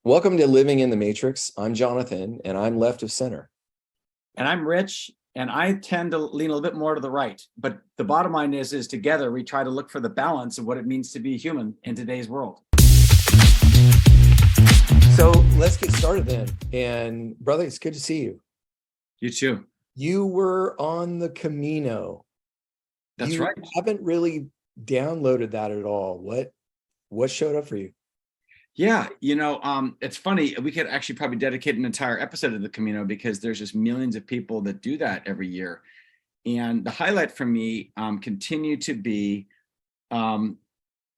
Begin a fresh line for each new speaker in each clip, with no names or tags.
Welcome to Living in the Matrix. I'm Jonathan, and I'm left of center.
And I'm Rich, and I tend to lean a little bit more to the right. But the bottom line is together we try to look for the balance of what it means to be human in today's world.
So let's get started then. And brother, it's good to see you.
You too.
You were on the Camino.
That's right.
Haven't really downloaded that at all. What showed up for you?
Yeah, it's funny. We could actually probably dedicate an entire episode to the Camino because there's just millions of people that do that every year. And the highlight for me continue to be the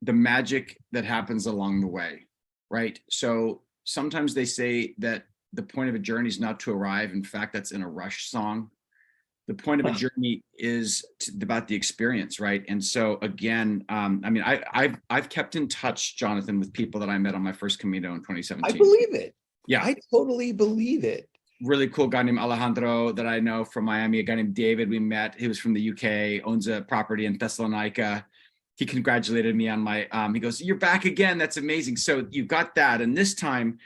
magic that happens along the way, right? So sometimes they say that the point of a journey is not to arrive. In fact, that's in a Rush song. The point of a journey is about the experience, right? And so again, I've kept in touch, Jonathan, with people that I met on my first Camino in 2017.
I believe it.
Yeah,
I totally believe it.
Really cool guy named Alejandro that I know from Miami. A guy named David we met. He was from the UK, owns a property in Thessalonica. He congratulated me on my. He goes, "You're back again. That's amazing." So you got that, and this time,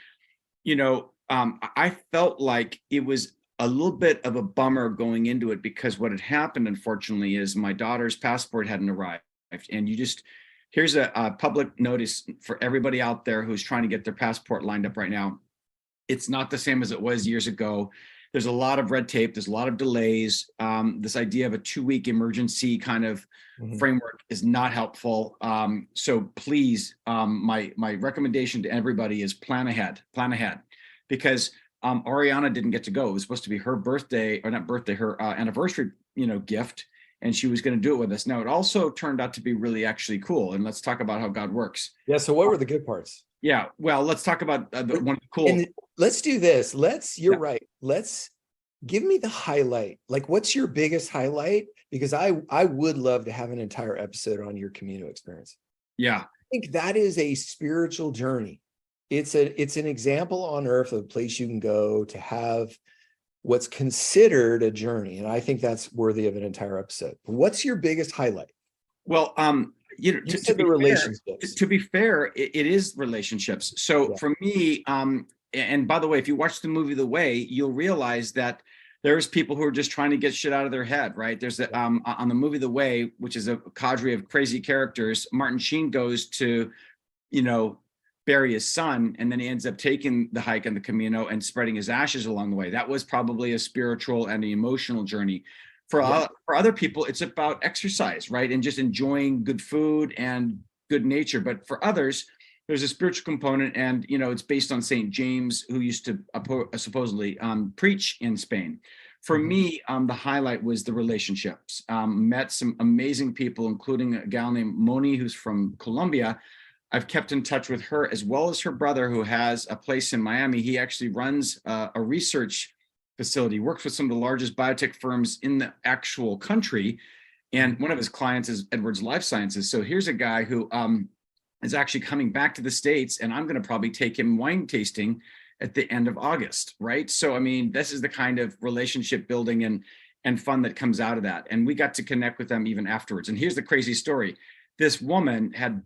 I felt like it was a little bit of a bummer going into it because what had happened, unfortunately, is my daughter's passport hadn't arrived. And here's a public notice for everybody out there who's trying to get their passport lined up right now. It's not the same as it was years ago. There's a lot of red tape. There's a lot of delays. This idea of a 2-week emergency kind of framework is not helpful. So please, my recommendation to everybody is plan ahead, because Ariana didn't get to go. It was supposed to be her birthday, or not birthday, her anniversary, gift, and she was going to do it with us. Now, it also turned out to be really actually cool, and let's talk about how God works.
Yeah. So, what were the good parts?
Yeah. Well, let's talk about one of the cool.
And let's do this. You're right. Let's give me the highlight. Like, what's your biggest highlight? Because I would love to have an entire episode on your Camino experience.
Yeah.
I think that is a spiritual journey. It's an example on earth of a place you can go to have what's considered a journey. And I think that's worthy of an entire episode. What's your biggest highlight?
Well, to be fair, it is relationships. So for me, and by the way, if you watch the movie The Way, you'll realize that there's people who are just trying to get shit out of their head, right? There's on the movie The Way, which is a cadre of crazy characters. Martin Sheen goes to, bury his son, and then he ends up taking the hike on the Camino and spreading his ashes along the way. That was probably a spiritual and an emotional journey. For other people, it's about exercise, right? And just enjoying good food and good nature. But for others, there's a spiritual component, and it's based on St. James, who used to supposedly preach in Spain. For me, the highlight was the relationships. Met some amazing people, including a gal named Moni, who's from Colombia. I've kept in touch with her, as well as her brother, who has a place in Miami. He actually runs a research facility, works with some of the largest biotech firms in the actual country. And one of his clients is Edwards Life Sciences. So here's a guy who is actually coming back to the States, and I'm going to probably take him wine tasting at the end of August, right? So, this is the kind of relationship building and fun that comes out of that. And we got to connect with them even afterwards. And here's the crazy story. This woman had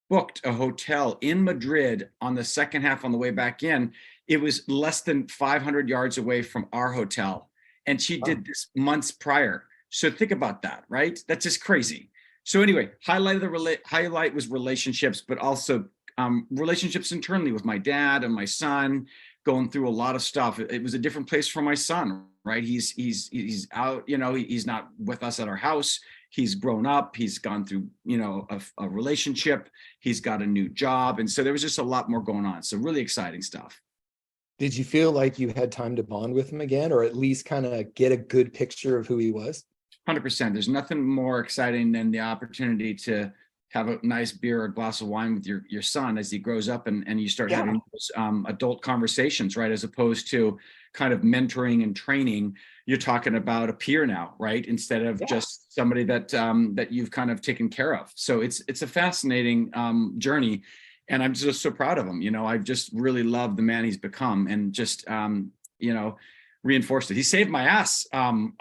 booked a hotel in Madrid on the second half on the way back in. It was less than 500 yards away from our hotel. And she did this months prior. So think about that, right? That's just crazy. So anyway, highlight was relationships, but also relationships internally with my dad and my son, going through a lot of stuff. It was a different place for my son, right? He's out, he's not with us at our house. He's grown up, he's gone through, a relationship, he's got a new job. And so there was just a lot more going on. So really exciting stuff.
Did you feel like you had time to bond with him again, or at least kind of get a good picture of who he was?
100%. There's nothing more exciting than the opportunity to have a nice beer or a glass of wine with your son as he grows up, and you start having those adult conversations, right? As opposed to kind of mentoring and training. You're talking about a peer now, right? Instead of just somebody that you've kind of taken care of. So it's a fascinating journey, and I'm just so proud of him. I've just really loved the man he's become, and just reinforced it. He saved my ass on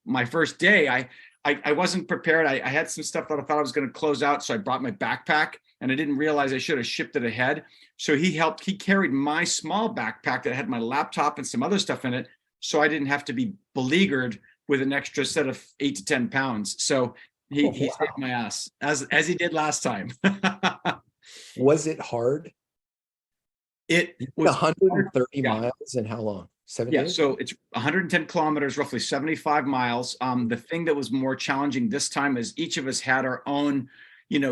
my first day. I wasn't prepared. I had some stuff that I thought I was going to close out, so I brought my backpack. and I didn't realize I should have shipped it ahead. So he carried my small backpack that had my laptop and some other stuff in it, so I didn't have to be beleaguered with an extra set of 8 to 10 pounds. So he
Wow.
saved my ass, as he did last time.
Was it hard?
It
You did
was
130
yeah.
miles in how long? 7
Yeah,
days?
so it's 110 kilometers, roughly 75 miles. The thing that was more challenging this time is each of us had our own,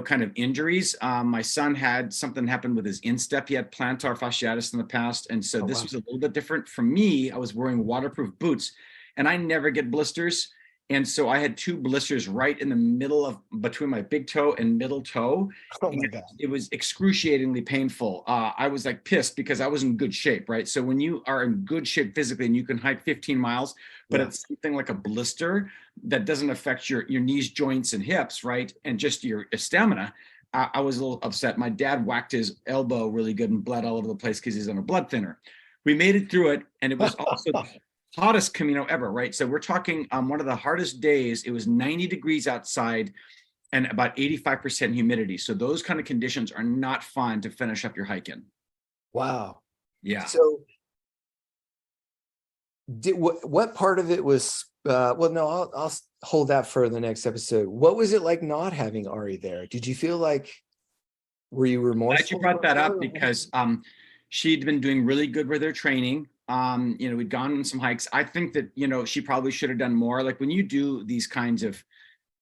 kind of injuries. My son had something happen with his instep. He had plantar fasciitis in the past. And so
Oh,
this
wow.
was a little bit different. For me, I was wearing waterproof boots, and I never get blisters. And so I had 2 blisters right in the middle between my big toe and middle toe.
Oh my
And
God.
it was excruciatingly painful. I was like pissed because I was in good shape, right? So when you are in good shape physically and you can hike 15 miles, but
Yeah.
it's something like a blister that doesn't affect your knees, joints, and hips, right? And just your stamina. I was a little upset. My dad whacked his elbow really good and bled all over the place because he's on a blood thinner. We made it through it, and it was also hottest Camino ever, right? So we're talking one of the hardest days. It was 90 degrees outside and about 85% humidity. So those kind of conditions are not fun to finish up your hike in.
Wow.
Yeah.
So what part of it was well, no, I'll hold that for the next episode. What was it like not having Ari there? Did you feel like, were you remorseful?
Glad you brought that up because she'd been doing really good with her training. We'd gone on some hikes. I think that, she probably should have done more. Like when you do these kinds of,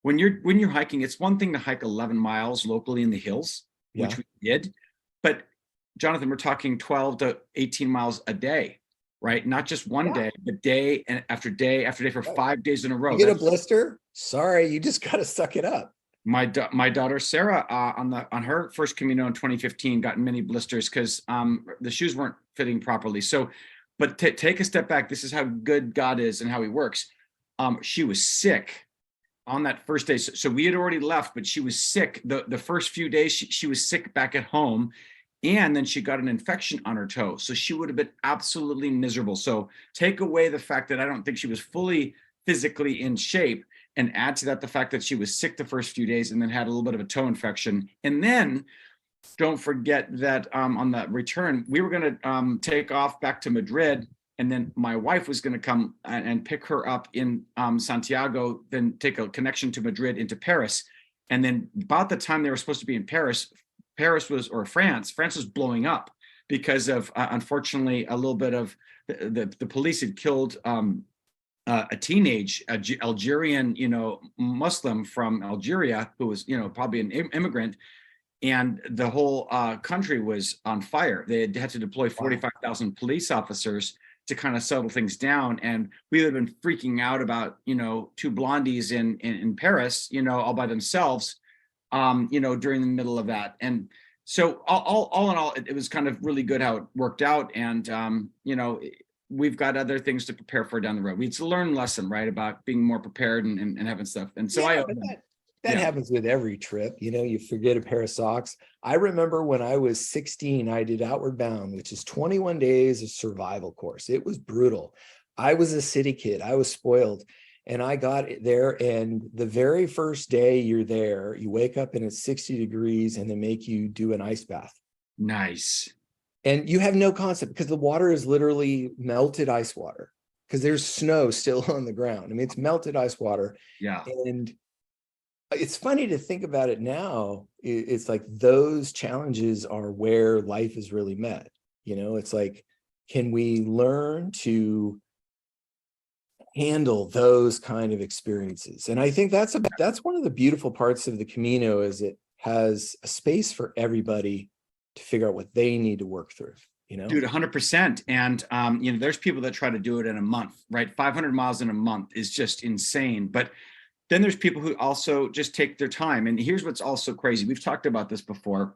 when you're hiking, it's one thing to hike 11 miles locally in the hills, which we did. But Jonathan, we're talking 12 to 18 miles a day, right? Not just one day, but day and after day after day for 5 days in a row.
You get a blister? Sorry, you just got to suck it up.
My daughter Sarah on her first Camino in 2015 got many blisters because the shoes weren't fitting properly. So, but take a step back. This is how good God is and how He works. She was sick on that first day. So we had already left, but she was sick. The first few days she was sick back at home, and then she got an infection on her toe. So she would have been absolutely miserable. So take away the fact that I don't think she was fully physically in shape, and add to that the fact that she was sick the first few days and then had a little bit of a toe infection. And then don't forget that on the return, we were going to take off back to Madrid, and then my wife was going to come and pick her up in Santiago, then take a connection to Madrid into Paris. And then about the time they were supposed to be in France was blowing up because of, unfortunately, a little bit of the police had killed a teenage Algerian, Muslim from Algeria who was, probably an immigrant, and the whole country was on fire. They had to deploy 45,000 police officers to kind of settle things down. And we had been freaking out about, 2 blondies in Paris, all by themselves, during the middle of that. And so all in all, it was kind of really good how it worked out. And, we've got other things to prepare for down the road. It's a learned lesson, right, about being more prepared and having stuff. And so
that happens with every trip. You forget a pair of socks. I remember when I was 16, I did Outward Bound, which is 21 days of survival course. It was brutal. I was a city kid. I was spoiled. And I got there, and the very first day you're there, you wake up and it's 60 degrees and they make you do an ice bath.
Nice.
And you have no concept because the water is literally melted ice water because there's snow still on the ground. I mean, it's melted ice water.
Yeah.
And it's funny to think about it now. It's like those challenges are where life is really met. It's like, can we learn to handle those kind of experiences? And I think that's one of the beautiful parts of the Camino, is it has a space for everybody to figure out what they need to work through,
Dude, 100%. And, there's people that try to do it in a month, right? 500 miles in a month is just insane. But then there's people who also just take their time. And here's what's also crazy. We've talked about this before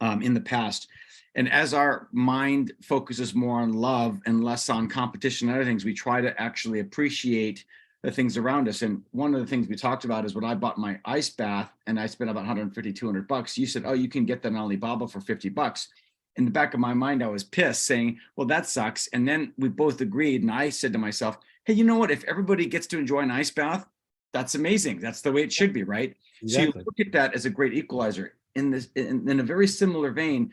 in the past. And as our mind focuses more on love and less on competition and other things, we try to actually appreciate the things around us. And one of the things we talked about is when I bought my ice bath and I spent about 150, $200, you said, oh, you can get that on Alibaba for $50. In the back of my mind, I was pissed, saying, well, that sucks. And then we both agreed. And I said to myself, hey, you know what? If everybody gets to enjoy an ice bath, that's amazing. That's the way it should be, right? Exactly. So you look at that as a great equalizer. in this, in a very similar vein,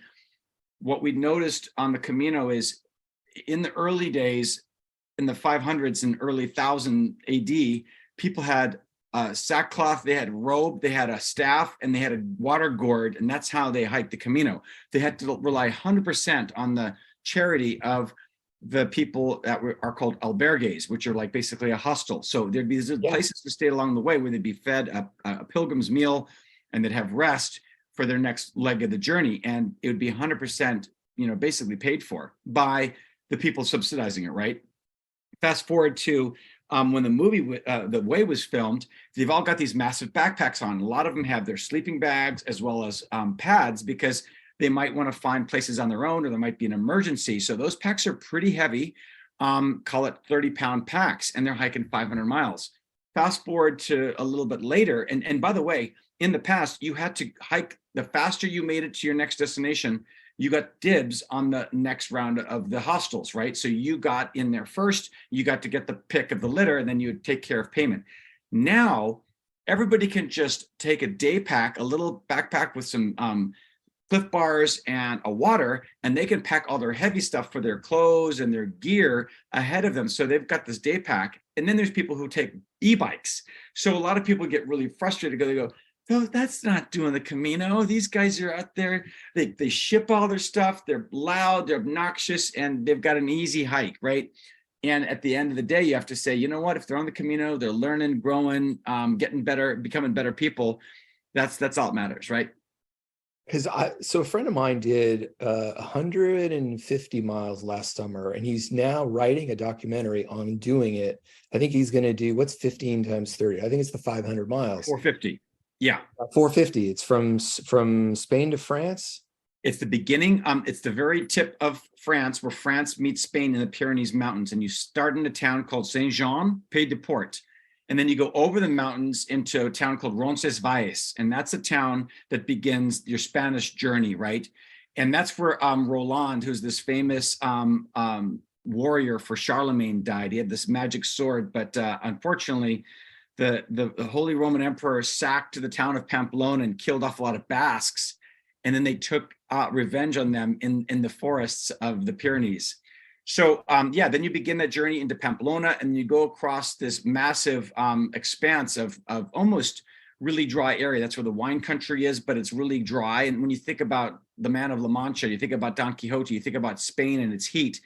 what we noticed on the Camino is in the early days, in the 500s and early 1000 AD, people had sackcloth, they had robe, they had a staff, and they had a water gourd, and that's how they hiked the Camino. They had to rely 100% on the charity of the people that are called albergues, which are like basically a hostel. So there'd be these places to stay along the way where they'd be fed a pilgrim's meal, and they'd have rest for their next leg of the journey, and it would be 100%, basically paid for by the people subsidizing it, right? Fast forward to when the movie The Way was filmed, they've all got these massive backpacks on. A lot of them have their sleeping bags as well as pads, because they might want to find places on their own, or there might be an emergency. So those packs are pretty heavy, call it 30-pound packs, and they're hiking 500 miles. Fast forward to a little bit later, and by the way, in the past, you had to hike. The faster you made it to your next destination, you got dibs on the next round of the hostels, right? So you got in there first, you got to get the pick of the litter, and then you would take care of payment. Now, everybody can just take a day pack, a little backpack with some Cliff Bars and a water, and they can pack all their heavy stuff for their clothes and their gear ahead of them. So they've got this day pack. And then there's people who take e-bikes. So a lot of people get really frustrated because they go, no, that's not doing the Camino. These guys are out there, they ship all their stuff, they're loud, they're obnoxious, and they've got an easy hike, right? And at the end of the day, you have to say, you know what, if they're on the Camino, they're learning, growing, getting better, becoming better people. That's all that matters, right?
Because so a friend of mine did 150 miles last summer, and he's now writing a documentary on doing it. I think he's going to do, what's 15 times 30? I think it's the 500 miles.
450. Yeah.
450. It's from Spain to France.
It's the beginning. It's the very tip of France, where France meets Spain in the Pyrenees Mountains. And you start in a town called Saint-Jean-Pied-de-Port. And then you go over the mountains into a town called Roncesvalles. And that's a town that begins your Spanish journey, right? And that's where Roland, who's this famous warrior for Charlemagne, died. He had this magic sword, but unfortunately, the Holy Roman Emperor sacked the town of Pamplona and killed off a lot of Basques. And then they took revenge on them in the forests of the Pyrenees. So then you begin that journey into Pamplona, and you go across this massive expanse of almost really dry area. That's where the wine country is, but it's really dry. And when you think about the Man of La Mancha, you think about Don Quixote, you think about Spain and its heat,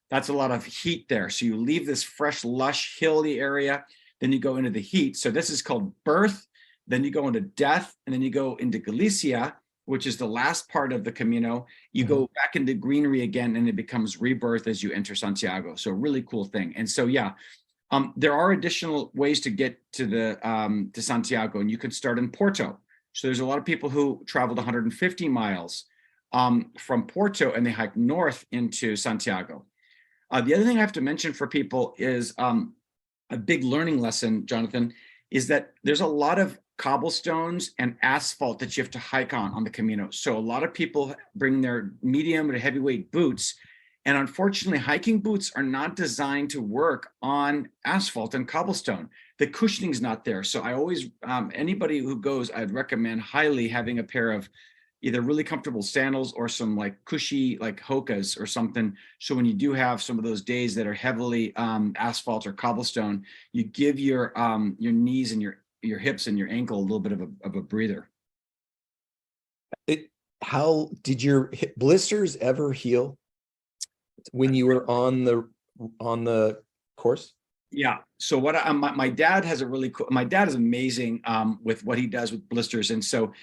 that's a lot of heat there. So you leave this fresh, lush, hilly area, then you go into the heat. So this is called birth, then you go into death, and then you go into Galicia, which is the last part of the Camino. You go back into greenery again, and it becomes rebirth as you enter Santiago. So really cool thing. And so, there are additional ways to get to to Santiago, and you can start in Porto. So there's a lot of people who traveled 150 miles from Porto, and they hike north into Santiago. The other thing I have to mention for people is a big learning lesson, Jonathan, is that there's a lot of cobblestones and asphalt that you have to hike on the Camino. So a lot of people bring their medium or heavyweight boots, and unfortunately, hiking boots are not designed to work on asphalt and cobblestone. The cushioning's not there. So I always, anybody who goes, I'd recommend highly having a pair of either really comfortable sandals or some like cushy, like Hokas or something. So when you do have some of those days that are heavily asphalt or cobblestone, you give your knees and your hips and your ankle a little bit of a breather.
How did your blisters ever heal when you were on the course?
Yeah. So what my dad has a really cool, my dad is amazing with what he does with blisters. And so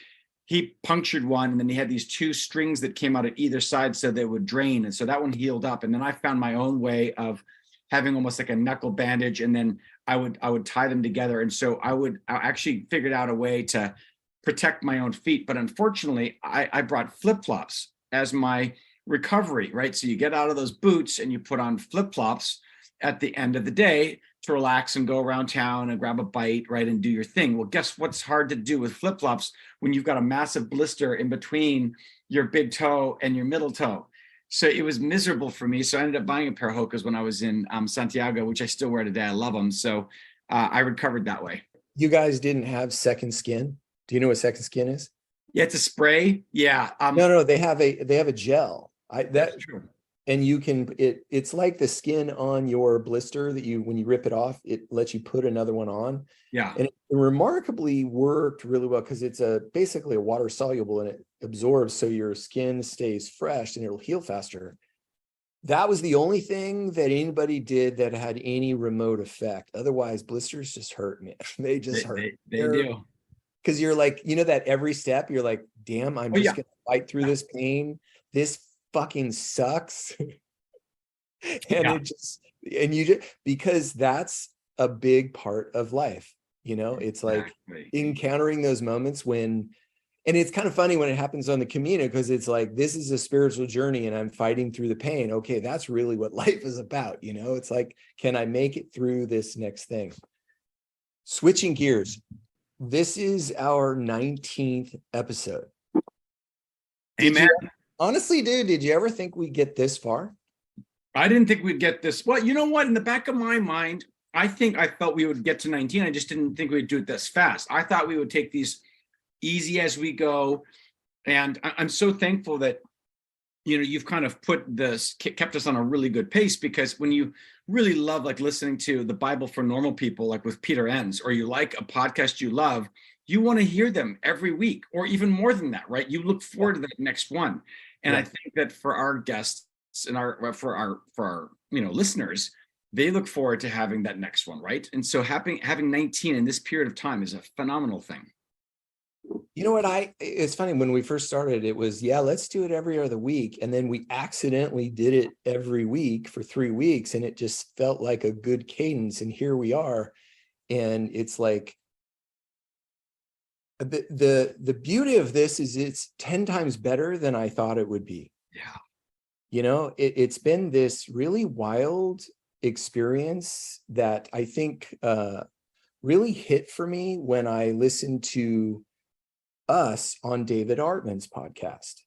he punctured one, and then he had these two strings that came out at either side so they would drain. And so that one healed up. And then I found my own way of having almost like a knuckle bandage, and then I would tie them together. And so I actually figured out a way to protect my own feet. But unfortunately, I brought flip-flops as my recovery, right? So you get out of those boots and you put on flip-flops at the end of the day to relax and go around town and grab a bite, right, and do your thing. Well, guess what's hard to do with flip-flops when you've got a massive blister in between your big toe and your middle toe? So it was miserable for me. So I ended up buying a pair of Hokas when I was in Santiago, which I still wear today. I love them. So I recovered that way.
You guys didn't have second skin? Do you know what second skin is?
Yeah, it's a spray. Yeah.
No, they have a gel.
That's true.
And you can, it's like the skin on your blister that when you rip it off, it lets you put another one on.
Yeah.
And it remarkably worked really well because it's basically a water soluble and it absorbs so your skin stays fresh and it'll heal faster. That was the only thing that anybody did that had any remote effect. Otherwise, blisters just hurt me. They just hurt.
They do.
Because you're like, that every step you're like, damn, I'm just gonna fight through this pain. This fucking sucks. And because that's a big part of life. It's like encountering those moments when, and it's kind of funny when it happens on the Camino, because it's like, this is a spiritual journey and I'm fighting through the pain. Okay, that's really what life is about. It's like, can I make it through this next thing? Switching gears. This is our 19th episode.
Amen.
Honestly, dude, did you ever think we'd get this far?
I didn't think we'd get this. Well, you know what? In the back of my mind, I felt we would get to 19. I just didn't think we'd do it this fast. I thought we would take these easy as we go. And I'm so thankful that, you've kind of kept us on a really good pace, because when you really love like listening to the Bible for Normal People, like with Peter Enns, or you like a podcast you love, you want to hear them every week, or even more than that, right? You look forward to that next one. And I think that for our guests and for our listeners, they look forward to having that next one, right? And so having 19 in this period of time is a phenomenal thing.
You know what, it's funny, when we first started, it was, let's do it every other week. And then we accidentally did it every week for 3 weeks, and it just felt like a good cadence. And here we are. And it's like, the beauty of this is it's 10 times better than I thought it would be.
Yeah.
It's been this really wild experience that I think really hit for me when I listened to us on David Artman's podcast.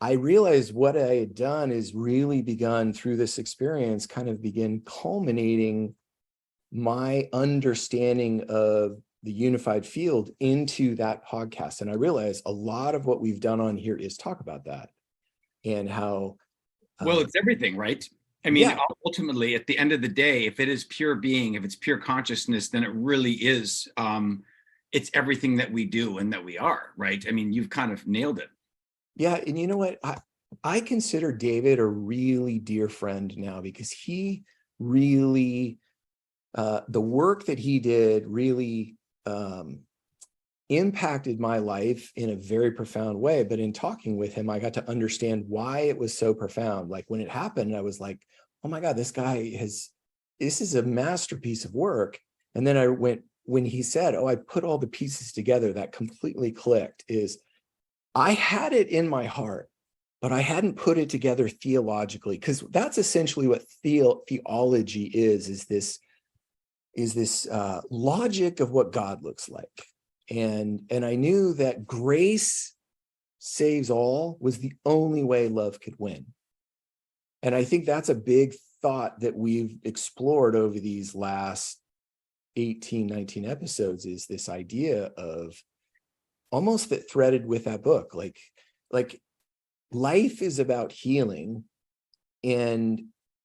I realized what I had done is really begun through this experience, kind of begin culminating my understanding of the unified field into that podcast. And I realized a lot of what we've done on here is talk about that and how.
Well, it's everything, right? I mean, ultimately, at the end of the day, if it is pure being, if it's pure consciousness, then it really is. It's everything that we do and that we are, right? I mean, you've kind of nailed it.
Yeah. And you know what? I consider David a really dear friend now, because he really, the work that he did really impacted my life in a very profound way. But in talking with him, I got to understand why it was so profound. Like when it happened, I was like, oh my God, this is a masterpiece of work. And then when he said, oh, I put all the pieces together, that completely clicked. I had it in my heart, but I hadn't put it together theologically, because that's essentially what theology is this logic of what God looks like. And I knew that grace saves all was the only way love could win. And I think that's a big thought that we've explored over these last 18, 19 episodes, is this idea of almost that threaded with that book, like life is about healing. And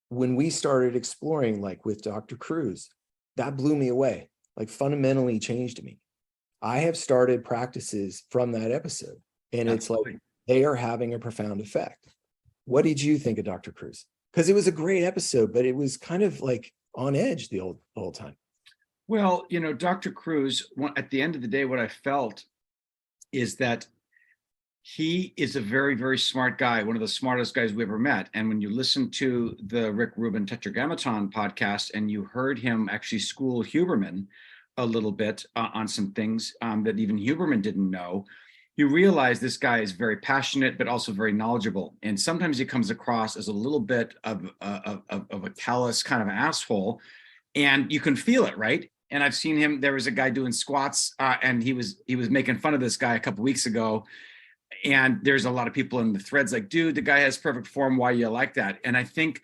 when we started exploring, like with Dr. Cruz, that blew me away, like fundamentally changed me. I have started practices from that episode, and it's like they are having a profound effect. What did you think of Dr. Cruz? Because it was a great episode, but it was kind of like on edge the whole time.
Well, Dr. Cruz, at the end of the day, what I felt is that he is a very, very smart guy, one of the smartest guys we ever met. And when you listen to the Rick Rubin Tetragrammaton podcast, and you heard him actually school Huberman a little bit on some things that even Huberman didn't know, you realize this guy is very passionate, but also very knowledgeable. And sometimes he comes across as a little bit of a callous kind of an asshole, and you can feel it, right? And I've seen him. There was a guy doing squats, and he was making fun of this guy a couple weeks ago. And there's a lot of people in the threads like, dude, the guy has perfect form. Why you like that? And I think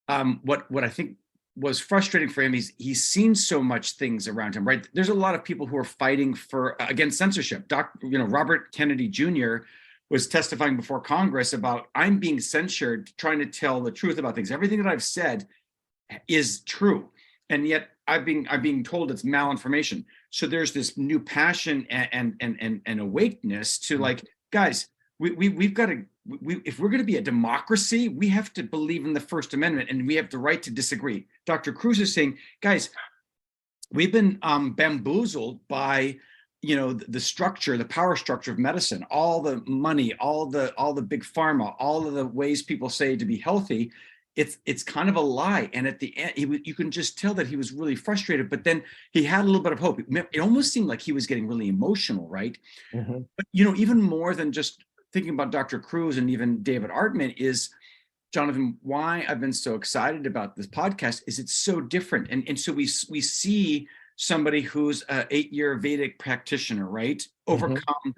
what I think was frustrating for him. He's seen so much things around him, right? There's a lot of people who are fighting for against censorship. Robert Kennedy Jr. was testifying before Congress about, I'm being censored, trying to tell the truth about things. Everything that I've said is true, and yet I'm being told it's malinformation. So there's this new passion and awakeness to like, guys, we've got to, if we're going to be a democracy, we have to believe in the First Amendment, and we have the right to disagree. Dr. Cruz is saying, guys, we've been bamboozled by the structure, the power structure of medicine, all the money, all the big pharma, all of the ways people say to be healthy. It's kind of a lie. And at the end, you can just tell that he was really frustrated, but then he had a little bit of hope. It almost seemed like he was getting really emotional, right? Mm-hmm. But even more than just thinking about Dr. Cruz and even David Artman is, Jonathan, why I've been so excited about this podcast is it's so different. And so we see somebody who's an 8-year Vedic practitioner, right? Overcome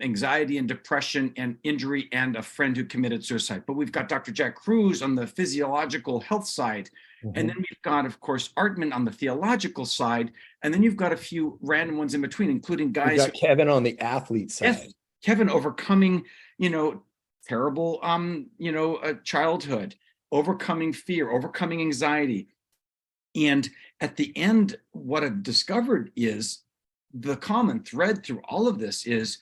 anxiety and depression and injury, and a friend who committed suicide. But we've got Dr. Jack Cruz on the physiological health side. And then we've got, of course, Artman on the theological side. And then you've got a few random ones in between, including guys.
We've got Kevin on the athlete side.
Yes, Kevin overcoming, terrible, childhood, overcoming fear, overcoming anxiety. And at the end, what I've discovered is the common thread through all of this is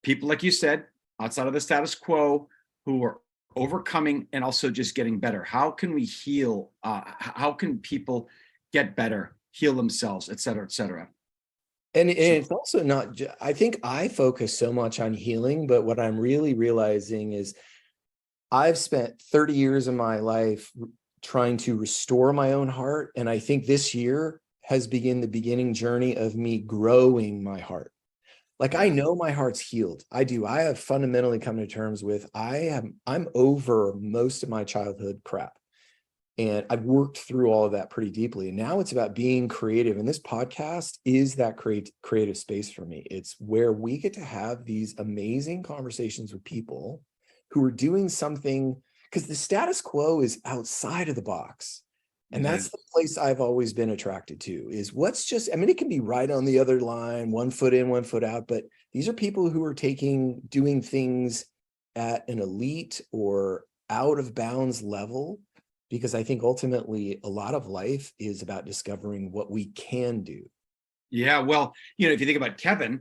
people, like you said, outside of the status quo, who are overcoming and also just getting better. How can we heal? How can people get better, heal themselves, et cetera, et cetera?
And it's also not, I think I focus so much on healing, but what I'm really realizing is I've spent 30 years of my life trying to restore my own heart. And I think this year has begun the beginning journey of me growing my heart. Like, I know my heart's healed. I do. I have fundamentally come to terms with, I'm over most of my childhood crap. And I've worked through all of that pretty deeply. And now it's about being creative. And this podcast is that creative space for me. It's where we get to have these amazing conversations with people who are doing something, because the status quo is outside of the box. And that's the place I've always been attracted to, is what's just, it can be right on the other line, 1 foot in, 1 foot out, but these are people who are doing things at an elite or out of bounds level, because I think ultimately a lot of life is about discovering what we can do.
Yeah, well, if you think about Kevin,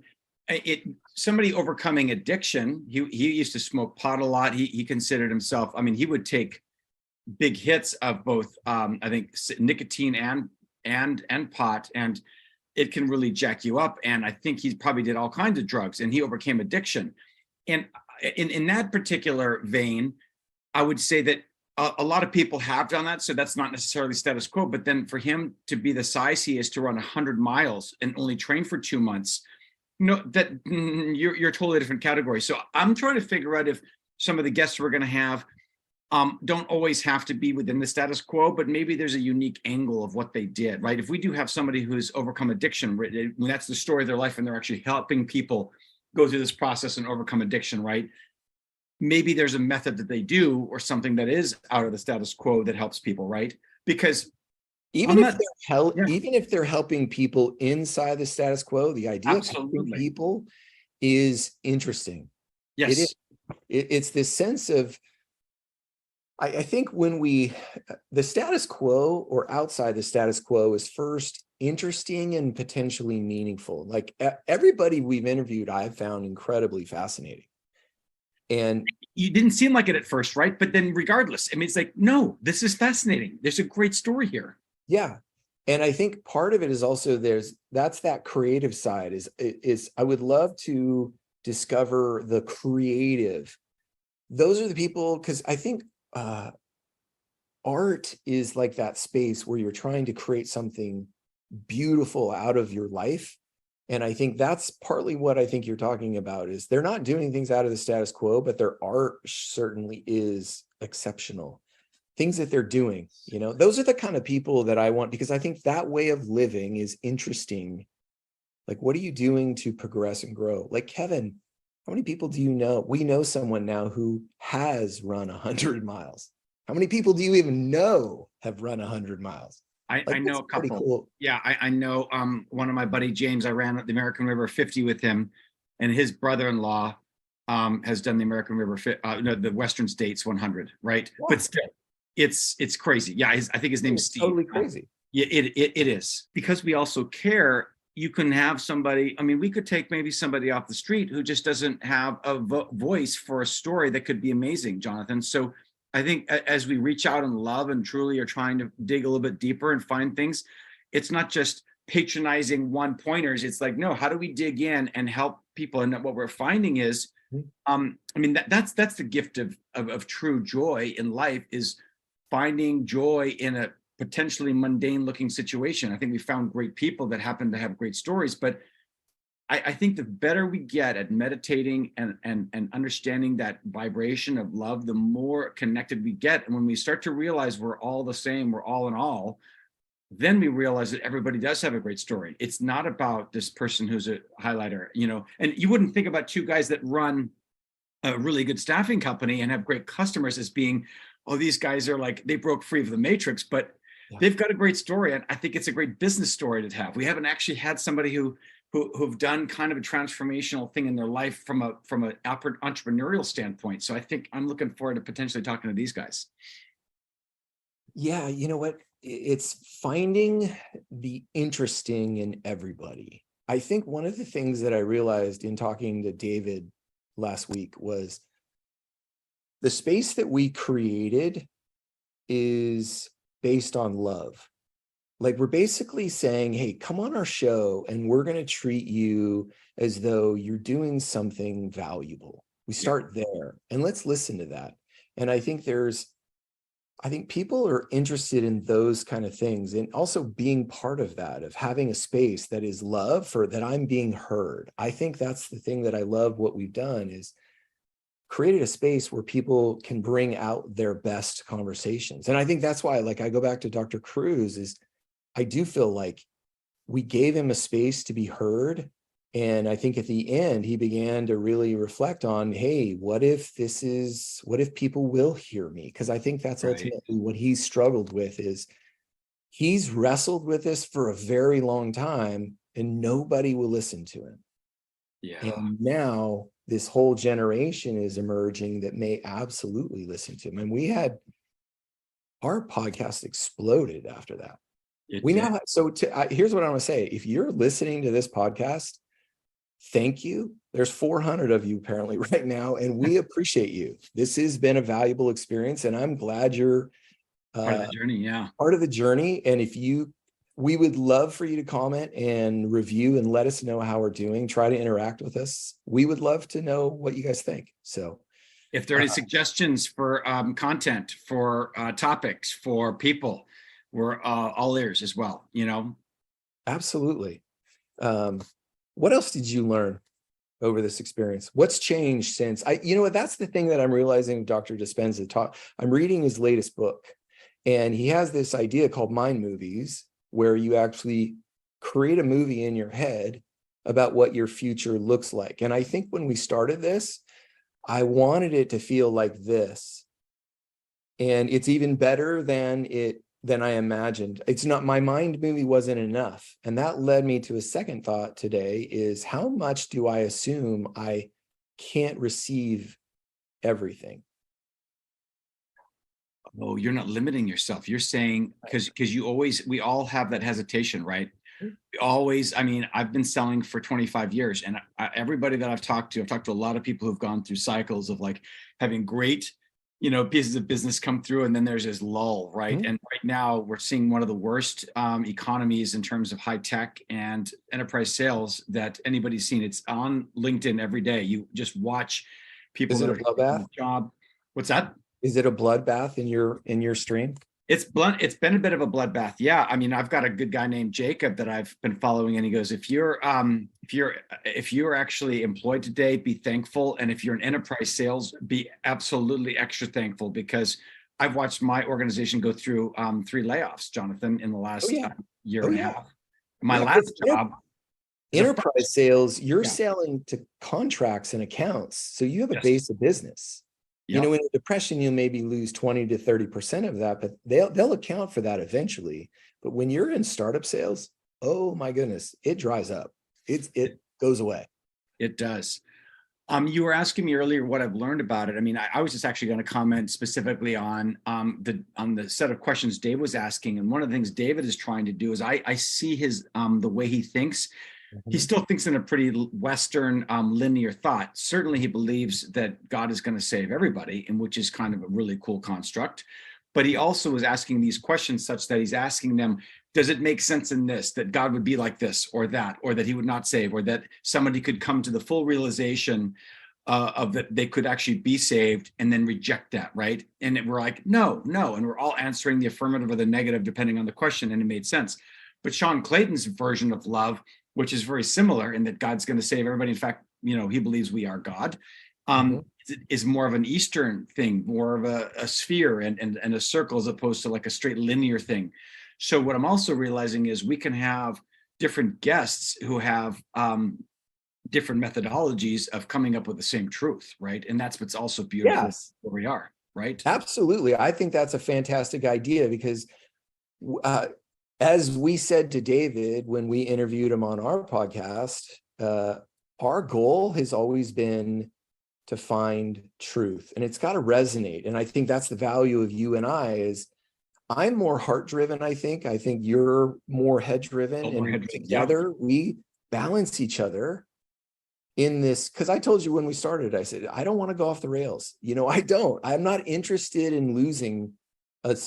somebody overcoming addiction, he used to smoke pot a lot. He considered himself, he would take big hits of both, I think, nicotine and pot, and it can really jack you up. And I think he probably did all kinds of drugs, and he overcame addiction. And in that particular vein, I would say that a lot of people have done that, so that's not necessarily status quo. But then for him to be the size he is, to run 100 miles and only train for 2 months, that you're a totally different category. So I'm trying to figure out if some of the guests we're going to have don't always have to be within the status quo, but maybe there's a unique angle of what they did, right? If we do have somebody who's overcome addiction, that's the story of their life, and they're actually helping people go through this process and overcome addiction, right? Maybe there's a method that they do, or something that is out of the status quo that helps people, right? Because
even if they're helping people inside the status quo, the idea of helping people is interesting.
Yes.
It's this sense of, I think when the status quo or outside the status quo is first interesting and potentially meaningful. Like, everybody we've interviewed, I've found incredibly fascinating. And
you didn't seem like it at first, right? But then regardless, it's like, no, this is fascinating. There's a great story here.
Yeah. And I think part of it is also that's that creative side is I would love to discover the creative. Those are the people, because I think art is like that space where you're trying to create something beautiful out of your life. And I think that's partly what I think you're talking about, is they're not doing things out of the status quo, but their art certainly is exceptional. Things that they're doing, those are the kind of people that I want, because I think that way of living is interesting. Like, what are you doing to progress and grow? Like, Kevin, how many people do you know? We know someone now who has run 100 miles. How many people do you even know have run 100 miles?
I
Like,
know
that's
a
pretty
couple.
cool.
Yeah, I know one of my buddy James, I ran the American River 50 with him, and his brother-in-law has done the American River no, the Western States 100, right?
Yeah.
But still, it's crazy. Yeah, I think his name's
It's
Steve.
totally crazy.
Yeah, it is. Because we also care, you can have somebody, I mean, we could take maybe somebody off the street who just doesn't have a voice for a story that could be amazing, Jonathan. So I think as we reach out and love and truly are trying to dig a little bit deeper and find things, it's not just patronizing one pointers. It's like, no, how do we dig in and help people? And what we're finding is, I mean, that's the gift of true joy in life, is finding joy in a potentially mundane looking situation. I think we found great people that happen to have great stories, but I think the better we get at meditating and understanding that vibration of love, the more connected we get. And when we start to realize we're all the same, we're all in all, then we realize that everybody does have a great story. It's not about this person who's a highlighter, you know, and you wouldn't think about two guys that run a really good staffing company and have great customers as being, oh, these guys are like, they broke free of the matrix, but they've got a great story. And I think it's a great business story to have. We haven't actually had somebody who've done kind of a transformational thing in their life from an entrepreneurial standpoint. So I think I'm looking forward to potentially talking to these guys.
Yeah, you know what? It's finding the interesting in everybody. I think one of the things that I realized in talking to David last week was the space that we created is based on love. Like, we're basically saying, hey, come on our show and we're going to treat you as though you're doing something valuable. We start there and let's listen to that. And I think people are interested in those kind of things, and also being part of that, of having a space that is love, for that I'm being heard. I think that's the thing that I love what we've done, is created a space where people can bring out their best conversations. And I think that's why, like, I go back to Dr. Cruz, is I do feel like we gave him a space to be heard. And I think at the end, he began to really reflect on, hey, what if people will hear me? Because I think that's ultimately what he's struggled with, is he's wrestled with this for a very long time and nobody will listen to him. Yeah. And now this whole generation is emerging that may absolutely listen to him. And our podcast exploded after that. Here's what I'm going to say. If you're listening to this podcast, thank you. There's 400 of you apparently right now, and we appreciate you. This has been a valuable experience, and I'm glad you're
part of the journey. Yeah.
Part of the journey. And we would love for you to comment and review and let us know how we're doing. Try to interact with us. We would love to know what you guys think. So
if there are any suggestions for content, for topics, for people, we're all ears as well, you know?
Absolutely. What else did you learn over this experience? What's changed since you know what, that's the thing that I'm realizing Dr. Dispenza taught. I'm reading his latest book, and he has this idea called mind movies, where you actually create a movie in your head about what your future looks like. And I think when we started this, I wanted it to feel like this. And it's even better than I imagined. It's not, my mind movie wasn't enough. And that led me to a second thought today, is how much do I assume I can't receive everything?
Oh, you're not limiting yourself. You're saying, because we all have that hesitation, right? We always, I mean, I've been selling for 25 years, and everybody that I've talked to a lot of people who've gone through cycles of like having great, you know, pieces of business come through, and then there's this lull, right? And right now we're seeing one of the worst economies in terms of high tech and enterprise sales that anybody's seen. It's on LinkedIn every day. You just watch people that are taking the job. What's that?
Is it a bloodbath in your stream?
It's been a bit of a bloodbath. Yeah. I mean, I've got a good guy named Jacob that I've been following, and he goes, if you're actually employed today, be thankful. And if you're in enterprise sales, be absolutely extra thankful, because I've watched my organization go through 3 layoffs, Jonathan, in the last year and a half. My last job.
Enterprise sales, you're selling to contracts and accounts. So you have a base of business. You
Yep.
know, in a depression, you'll maybe lose 20 to 30% of that, but they'll account for that eventually. But when you're in startup sales, oh my goodness, it dries up. It goes away.
It does. You were asking me earlier what I've learned about it. I mean, I was just actually going to comment specifically on the set of questions Dave was asking. And one of the things David is trying to do is I see his the way he thinks. He
Mhm.
still thinks in a pretty Western linear thought. Certainly, he believes that God is going to save everybody, and which is kind of a really cool construct. But he also is asking these questions such that he's asking them, does it make sense in this that God would be like this or that, or that he would not save, or that somebody could come to the full realization of that they could actually be saved and then reject that, right? And we're like, no, no. And we're all answering the affirmative or the negative depending on the question, and it made sense. But Sean Clayton's version of love, which is very similar in that God's going to save everybody. In fact, he believes we are God.
Mhm.
Is more of an Eastern thing, more of a sphere and a circle as opposed to like a straight linear thing. So what I'm also realizing is we can have different guests who have different methodologies of coming up with the same truth, right? And that's what's also beautiful
Yes,
where we are, right?
absolutely. I think that's a fantastic idea because uh, as we said to David when we interviewed him on our podcast, our goal has always been to find truth, and it's got to resonate. And I think that's the value of you and I is I'm more heart driven. I think you're more head driven, and
Yeah,
together we balance each other in this. Because I told you when we started, I said, I don't want to go off the rails. I'm not interested in losing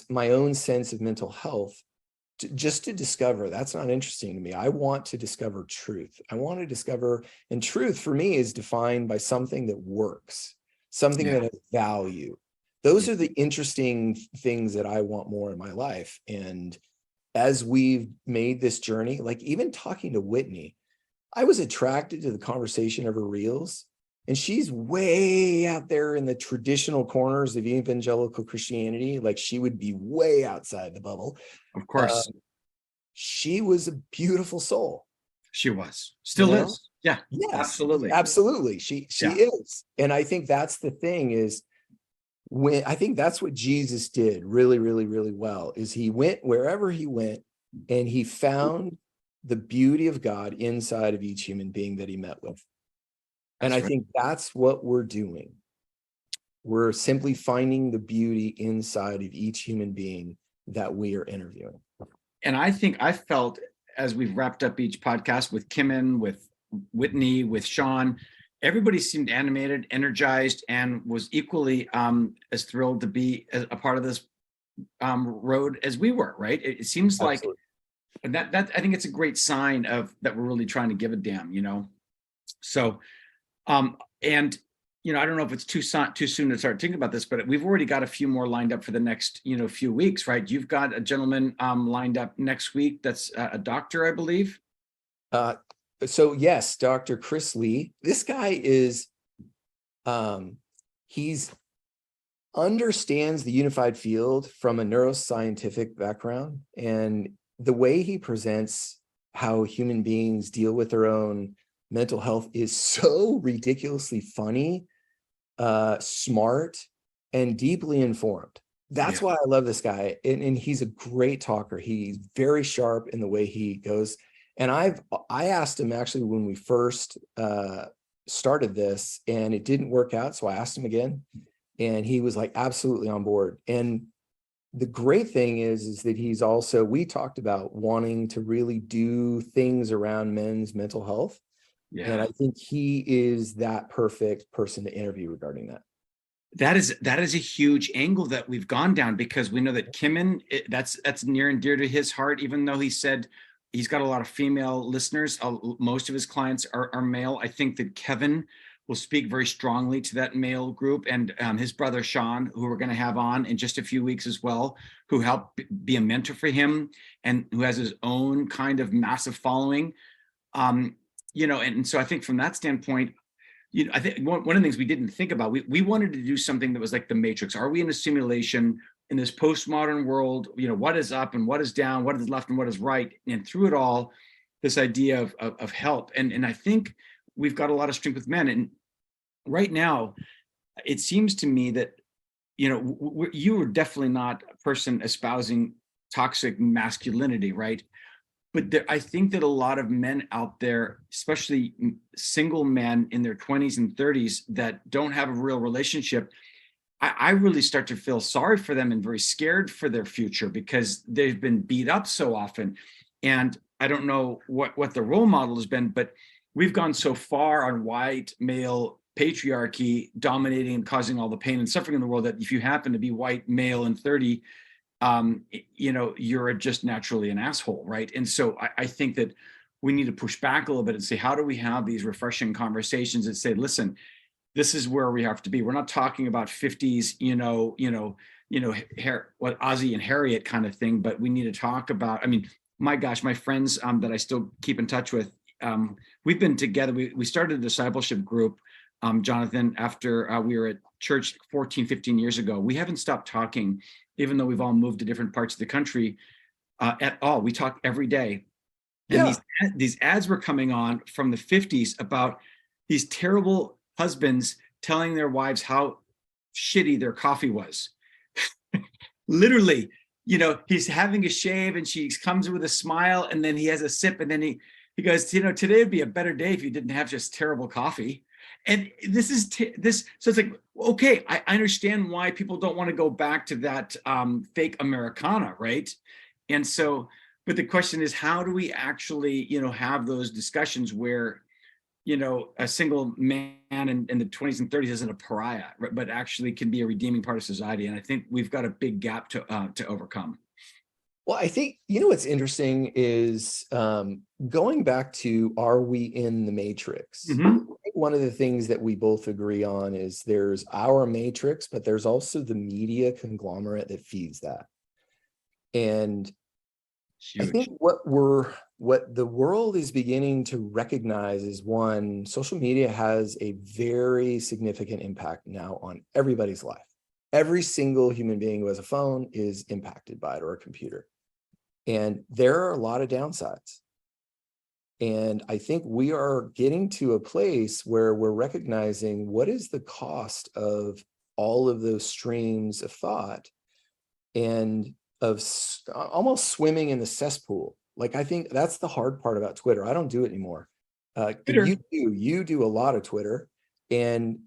my own sense of mental health just to discover. That's not interesting to me. I want to discover truth. I want to discover, and truth for me is defined by something that works, something
yeah,
that has value. Those
yeah.
are the interesting things that I want more in my life. And as we've made this journey, like even talking to Whitney, I was attracted to the conversation of her reels. And she's way out there in the traditional corners of evangelical Christianity. Like she would be way outside the bubble.
Of
Uh,
course.
she was a beautiful soul,
She was,
you
still
know?
is. Yeah,
Yes,
absolutely.
absolutely. She
Yeah,
is. And I think that's the thing is when I think that's what Jesus did really, really, really well is he went wherever he went and he found the beauty of God inside of each human being that he met with. And I
that's right.
think that's what we're doing. We're simply finding the beauty inside of each human being that we are interviewing.
And I think I felt as we've wrapped up each podcast with Kimmin, with Whitney, with Sean, everybody seemed animated, energized, and was equally as thrilled to be a part of this road as we were. Right? It seems like
Absolutely.
that. I think it's a great sign of that we're really trying to give a damn. So, and I don't know if it's too soon to start thinking about this, but we've already got a few more lined up for the next, few weeks, right? You've got a gentleman lined up next week. That's a doctor, I believe.
So yes, Dr. Chris Lee, this guy is, he's understands the unified field from a neuroscientific background, and the way he presents how human beings deal with their own mental health is so ridiculously funny, smart, and deeply informed. That's
Yeah.
why I love this guy. And he's a great talker. He's very sharp in the way he goes. And I asked him actually when we first started this, and it didn't work out. So I asked him again, and he was like absolutely on board. And the great thing is that he's also, we talked about wanting to really do things around men's mental health. And
Yeah.
I think he is that perfect person to interview regarding that.
That is a huge angle that we've gone down because we know that Kimmin, that's near and dear to his heart, even though he said he's got a lot of female listeners. Most of his clients are male. I think that Kevin will speak very strongly to that male group, and his brother Sean, who we're going to have on in just a few weeks as well, who helped be a mentor for him and who has his own kind of massive following. And so I think from that standpoint, I think one of the things we didn't think about, we wanted to do something that was like the Matrix. Are we in a simulation in this postmodern world? What is up and what is down, what is left and what is right? And through it all, this idea of help. And I think we've got a lot of strength with men. And right now, it seems to me that you know, you were definitely not a person espousing toxic masculinity, right? But there, I think that a lot of men out there, especially single men in their 20s and 30s that don't have a real relationship, I really start to feel sorry for them and very scared for their future because they've been beat up so often. And I don't know what the role model has been, but we've gone so far on white male patriarchy dominating and causing all the pain and suffering in the world that if you happen to be white male and 30, you know, you're just naturally an asshole, right? And so I think that we need to push back a little bit and say, how do we have these refreshing conversations and say, listen, this is where we have to be. We're not talking about 50s, what Ozzy and Harriet kind of thing, but we need to talk about, I mean, my gosh, my friends that I still keep in touch with, we've been together. We started a discipleship group, Jonathan, after we were at church 14, 15 years ago. We haven't stopped talking, even though we've all moved to different parts of the country at all. We talk every day. And these ads were coming on from the 50s about these terrible husbands telling their wives how shitty their coffee was. Literally, you know, he's having a shave and she comes with a smile and then he has a sip and then he goes, you know, today would be a better day if you didn't have just terrible coffee. And this is this. So it's like, okay, I understand why people don't want to go back to that fake Americana, right? And so, but the question is, how do we actually, you know, have those discussions where, you know, a single man in the 20s and 30s isn't a pariah, right, but actually can be a redeeming part of society? And I think we've got a big gap to overcome.
Well, I think, you know, what's interesting is going back to, are we in the matrix?
Mm-hmm.
One of the things that we both agree on is there's our matrix, but there's also the media conglomerate that feeds that. And
Huge.
I think what the world is beginning to recognize is, one, social media has a very significant impact now on everybody's life. Every single human being who has a phone is impacted by it, or a computer. And there are a lot of downsides. And I think we are getting to a place where we're recognizing what is the cost of all of those streams of thought and of almost swimming in the cesspool. Like, I think that's the hard part about Twitter. I don't do it anymore. You do a lot of Twitter, and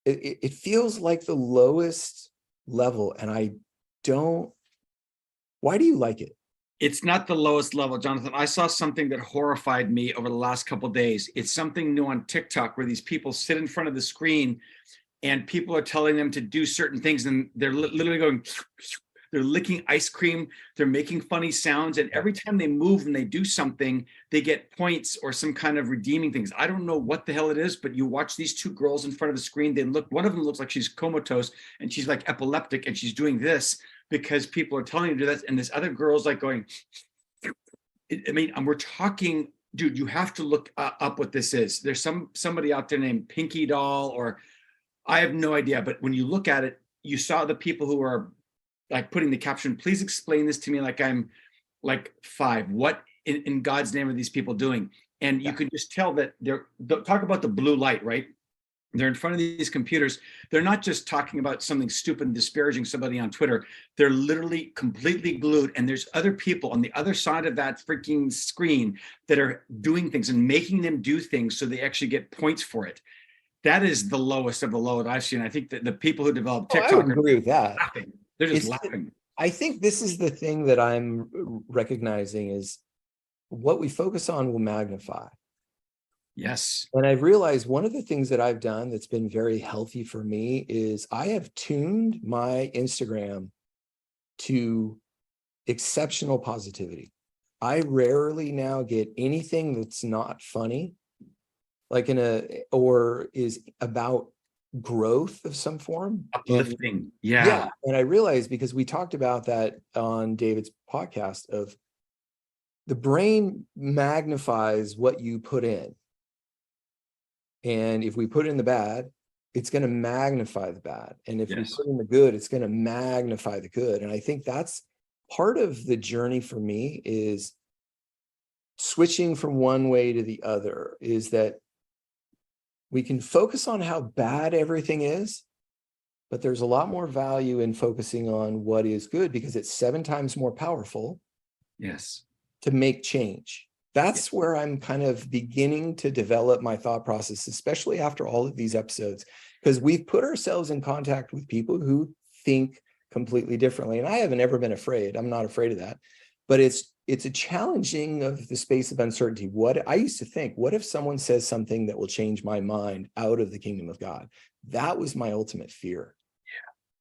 it feels like the lowest level. And why do you like it?
It's not the lowest level, Jonathan. I saw something that horrified me over the last couple of days. It's something new on TikTok where these people sit in front of the screen and people are telling them to do certain things, and they're literally going, they're licking ice cream, they're making funny sounds, and every time they move and they do something, they get points or some kind of redeeming things. I don't know what the hell it is, but you watch these two girls in front of the screen, one of them looks like she's comatose and she's like epileptic and she's doing this because people are telling her to do that, and this other girl's like going, I mean, and we're talking, dude, you have to look up what this is. There's somebody out there named Pinky Doll, or I have no idea, but when you look at it, you saw the people who are like putting the caption, please explain this to me like I'm like 5. What in God's name are these people doing? And you can just tell that they're talk about the blue light, right? They're in front of these computers. They're not just talking about something stupid and disparaging somebody on Twitter. They're literally completely glued. And there's other people on the other side of that freaking screen that are doing things and making them do things so they actually get points for it. That is the lowest of the low that I've seen. I think that the people who develop TikTok
I would agree with that.
Laughing. They're just laughing.
I think this is the thing that I'm recognizing is what we focus on will magnify.
Yes.
And I've realized one of the things that I've done that's been very healthy for me is I have tuned my Instagram to exceptional positivity. I rarely now get anything that's not funny, like or is about growth of some form.
Uplifting.
Yeah. And I realized, because we talked about that on David's podcast, of the brain magnifies what you put in. And if we put in the bad, it's going to magnify the bad. And if we put in the good, it's going to magnify the good. And I think that's part of the journey for me, is switching from one way to the other, is that we can focus on how bad everything is, but there's a lot more value in focusing on what is good because it's 7 times more powerful.
Yes.
To make change. That's where I'm kind of beginning to develop my thought process, especially after all of these episodes, because we've put ourselves in contact with people who think completely differently. And I haven't ever been afraid. I'm not afraid of that. But it's a challenging of the space of uncertainty. What I used to think, what if someone says something that will change my mind out of the kingdom of God? That was my ultimate fear.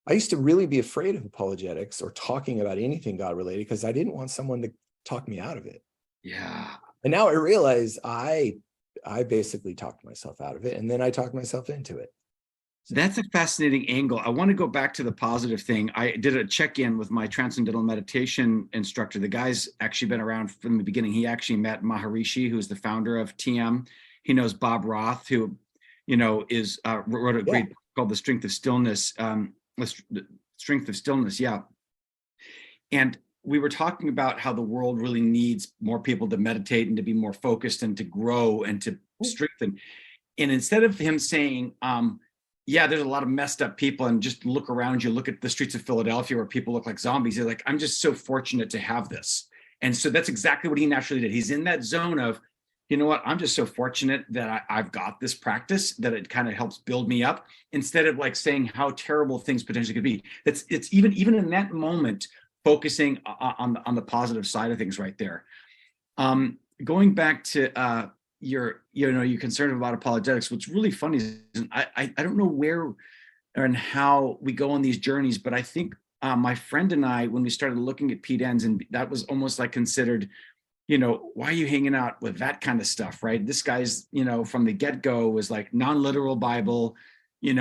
I used to really be afraid of apologetics or talking about anything God related because I didn't want someone to talk me out of it.
Yeah.
And now I realize I basically talked myself out of it, and then I talked myself into it.
So that's a fascinating angle. I want to go back to the positive thing. I did a check-in with my transcendental meditation instructor. The guy's actually been around from the beginning. He actually met Maharishi, who's the founder of TM. He knows Bob Roth, who, is wrote a great book called The Strength of Stillness. The Strength of Stillness, yeah. And we were talking about how the world really needs more people to meditate and to be more focused and to grow and to strengthen. And instead of him saying, yeah, there's a lot of messed up people, and just look around you, look at the streets of Philadelphia where people look like zombies. They're like, I'm just so fortunate to have this. And so that's exactly what he naturally did. He's in that zone of, you know what, I'm just so fortunate that I've got this practice, that it kind of helps build me up, instead of like saying how terrible things potentially could be. It's even in that moment, focusing on the positive side of things right there. Going back to you're concerned about apologetics. What's really funny is I don't know where and how we go on these journeys, but I think my friend and I, when we started looking at Pete Enns, and that was almost like considered, why are you hanging out with that kind of stuff, right? This guy's, from the get-go was like non-literal Bible, he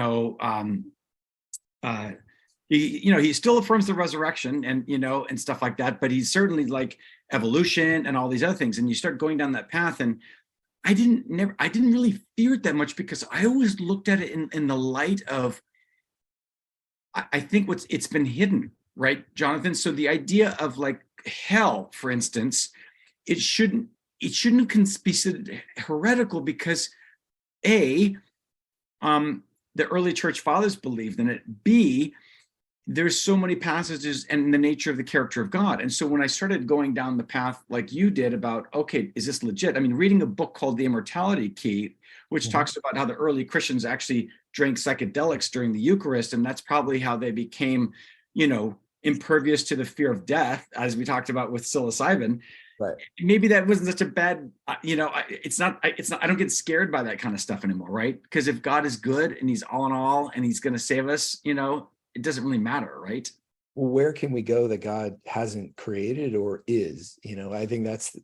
still affirms the resurrection and, and stuff like that, but he's certainly like evolution and all these other things. And you start going down that path, and I didn't really fear it that much, because I always looked at it in the light of, I think it's been hidden, right, Jonathan? So the idea of like hell, for instance, it shouldn't be considered heretical, because A, the early church fathers believed in it. B, there's so many passages and the nature of the character of God. And so when I started going down the path like you did about, okay, is this legit? I mean, reading a book called The Immortality Key, which talks about how the early Christians actually drank psychedelics during the Eucharist, and that's probably how they became, impervious to the fear of death, as we talked about with psilocybin.
Right.
Maybe that wasn't such a bad, it's not, I don't get scared by that kind of stuff anymore, right? Because if God is good and he's all in all and he's going to save us, it doesn't really matter, right?
Well, where can we go that God hasn't created or is? I think that's,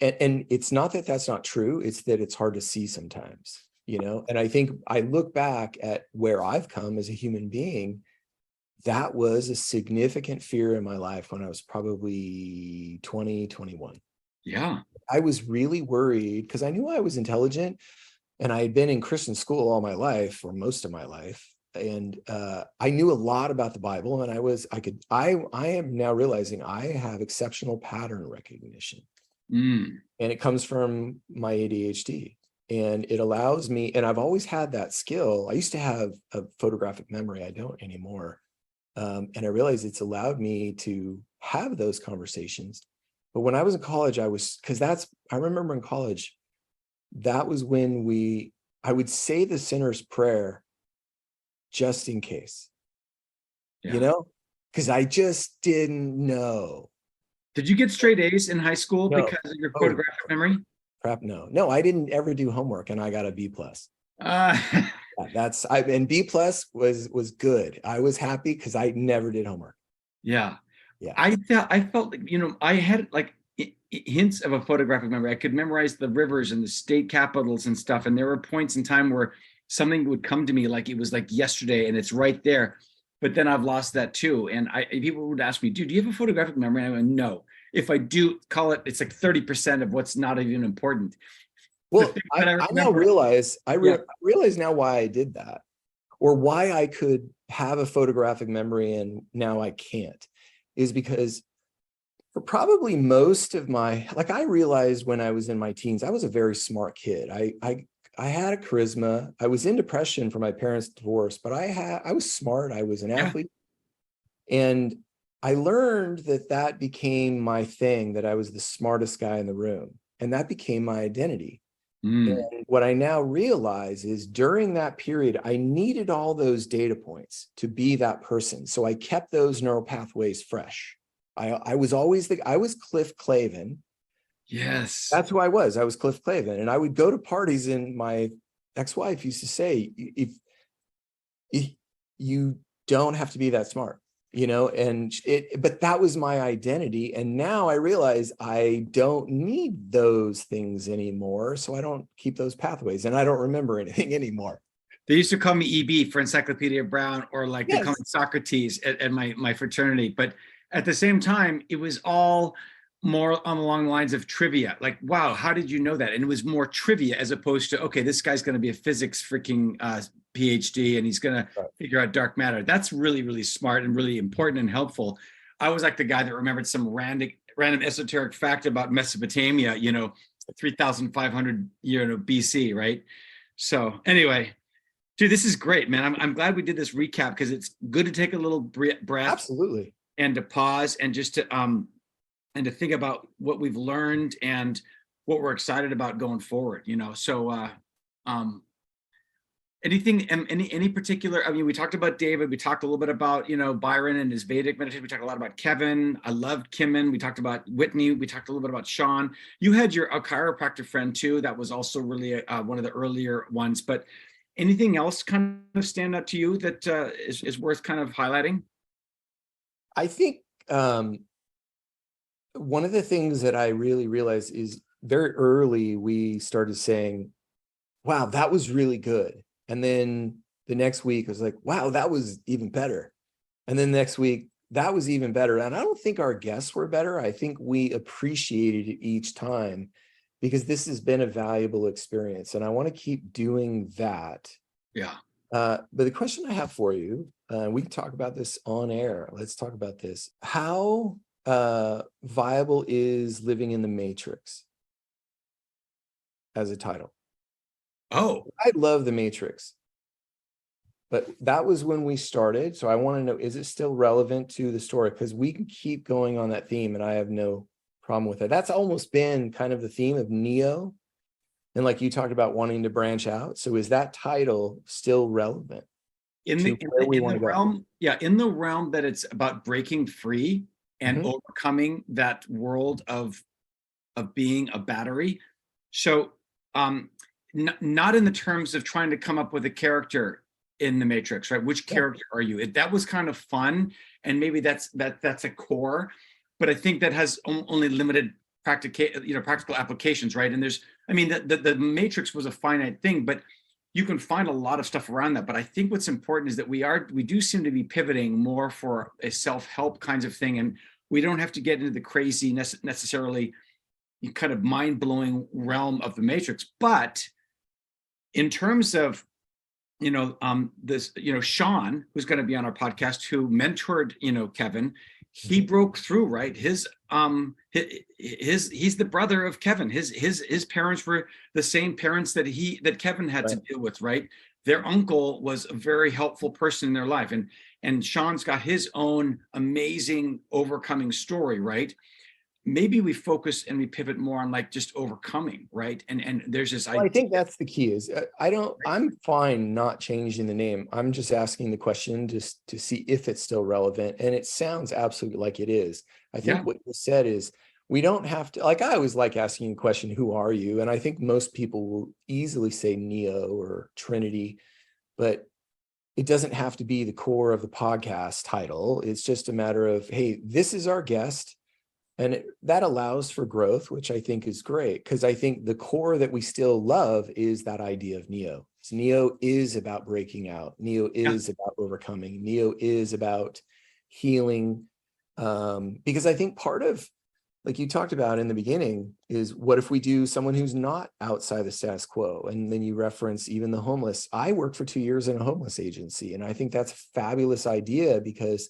and it's not that that's not true. It's that it's hard to see sometimes, and I think I look back at where I've come as a human being. That was a significant fear in my life when I was probably 20, 21.
Yeah.
I was really worried because I knew I was intelligent, and I had been in Christian school all my life, or most of my life. And I knew a lot about the Bible, and I am now realizing I have exceptional pattern recognition. And it comes from my ADHD, and it allows me, and I've always had that skill. I used to have a photographic memory. I don't anymore. And I realized it's allowed me to have those conversations. But when I was in college, I remember in college, that was when I would say the sinner's prayer just in case, because I just didn't know. Did
you get straight A's in high school because of your photographic memory?
Crap, no, I didn't ever do homework, and I got a B+. And B+ was good. I was happy because I never did homework.
Yeah. I felt like, I had like hints of a photographic memory. I could memorize the rivers and the state capitals and stuff. And there were points in time where something would come to me like it was like yesterday, and it's right there. But then I've lost that too. And people would ask me, dude, do you have a photographic memory? And I went, no. If I do, it's like 30% of what's not even important.
Well, I now realize, realize now why I did that, or why I could have a photographic memory and now I can't, is because for probably most of I realized when I was in my teens, I was a very smart kid. I I had a charisma. I was in depression for my parents' divorce, but I was smart. I was an
Yeah.
athlete. And I learned that became my thing, that I was the smartest guy in the room. And that became my identity.
Mm.
And what I now realize is during that period, I needed all those data points to be that person. So I kept those neural pathways fresh. I was always I was Cliff Clavin.
Yes.
That's who I was. I was Cliff Clavin. And I would go to parties, and my ex-wife used to say, if you don't have to be that smart, and but that was my identity. And now I realize I don't need those things anymore. So I don't keep those pathways, and I don't remember anything anymore.
They used to call me EB for Encyclopedia Brown, or like they call
Yes.
me Socrates at my fraternity. But at the same time, it was all more along the lines of trivia. Like, wow, how did you know that? And it was more trivia as opposed to, okay, this guy's going to be a physics freaking PhD and he's going to figure out dark matter. That's really, really smart and really important and helpful. I was like the guy that remembered some random esoteric fact about Mesopotamia, 3,500 BC, right? So anyway, dude, this is great, man. I'm glad we did this recap, because it's good to take a little breath.
Absolutely.
And to pause and just to think about what we've learned and what we're excited about going forward. So anything, any particular, I mean, we talked about David, we talked a little bit about, Byron and his Vedic meditation. We talked a lot about Kevin. I loved Kimon. We talked about Whitney. We talked a little bit about Sean. You had a chiropractor friend too. That was also really one of the earlier ones, but anything else kind of stand out to you that is worth kind of highlighting?
I think one of the things that I really realized is very early, we started saying, wow, that was really good. And then the next week, I was like, wow, that was even better. And then next week, that was even better. And I don't think our guests were better. I think we appreciated it each time, because this has been a valuable experience. And I want to keep doing that.
Yeah.
But the question I have for you, we can talk about this on air. Let's talk about this. How viable is Living in the Matrix as a title?
Oh,
I love the Matrix, but that was when we started. So I want to know, is it still relevant to the story? Because we can keep going on that theme, and I have no problem with it. That's almost been kind of the theme of Neo. And like you talked about wanting to branch out. So is that title still relevant
in
to
the,
where we
in
want
the
to go?
realm, yeah, in the realm that it's about breaking free and overcoming that world of being a battery. So not in the terms of trying to come up with a character in the Matrix, right? Which character are you? That was kind of fun, and maybe that's a core, but I think that has only limited practical applications, right? And the Matrix was a finite thing, but you can find a lot of stuff around that. But I think what's important is that we do seem to be pivoting more for a self-help kinds of thing, and we don't have to get into the crazy necessarily kind of mind-blowing realm of the Matrix. But in terms of this, Sean, who's going to be on our podcast, who mentored Kevin, he broke through, right? He's the brother of Kevin. His parents were the same parents that Kevin had to deal with, right? Their uncle was a very helpful person in their life, and Sean's got his own amazing overcoming story, right? Maybe we focus and we pivot more on like just overcoming, right? And there's this
idea. I think that's the key. Is I'm fine not changing the name. I'm just asking the question just to see if it's still relevant, and it sounds absolutely like it is. I think what you said is, we don't have to, like, I always like asking the question, who are you? And I think most people will easily say Neo or Trinity, but it doesn't have to be the core of the podcast title. It's just a matter of, hey, this is our guest. And that allows for growth, which I think is great, because I think the core that we still love is that idea of Neo. So Neo is about breaking out. Neo is about overcoming. Neo is about healing. Because I think part of, like you talked about in the beginning, is what if we do someone who's not outside the status quo? And then you reference even the homeless. I worked for 2 years in a homeless agency, and I think that's a fabulous idea, because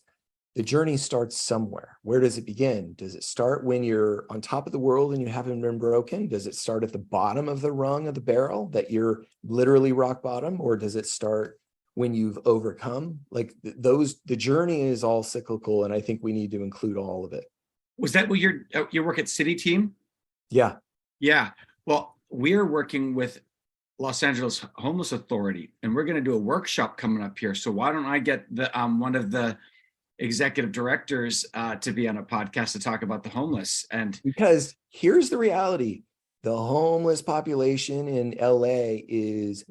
the journey starts somewhere. Where does it begin? Does it start when you're on top of the world and you haven't been broken? Does it start at the bottom of the rung of the barrel, that you're literally rock bottom? Or does it start when you've overcome? Like the journey is all cyclical, and I think we need to include all of it.
Was that what your work at City Team?
Yeah.
Yeah. Well, we're working with Los Angeles Homeless Authority, and we're going to do a workshop coming up here. So why don't I get the one of the executive directors to be on a podcast to talk about the homeless? And
because here's the reality: the homeless population in LA is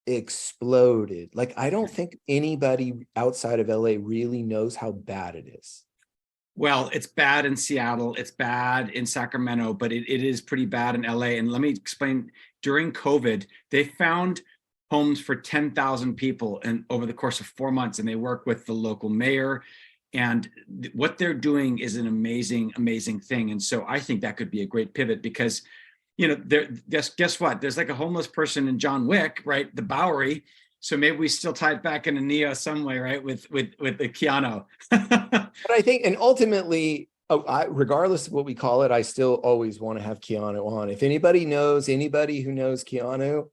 exploded. Like, I don't think anybody outside of LA really knows how bad it is.
Well, it's bad in Seattle, it's bad in Sacramento, but it is pretty bad in LA. And let me explain, during COVID, they found homes for 10,000 people and over the course of 4 months, and they work with the local mayor. And what they're doing is an amazing, amazing thing. And so I think that could be a great pivot, because, you know, guess what? There's like a homeless person in John Wick, right? The Bowery. So maybe we still tie it back into Neo some way, right? With the Keanu.
But I think, and ultimately, regardless of what we call it, I still always want to have Keanu on. If anybody who knows Keanu,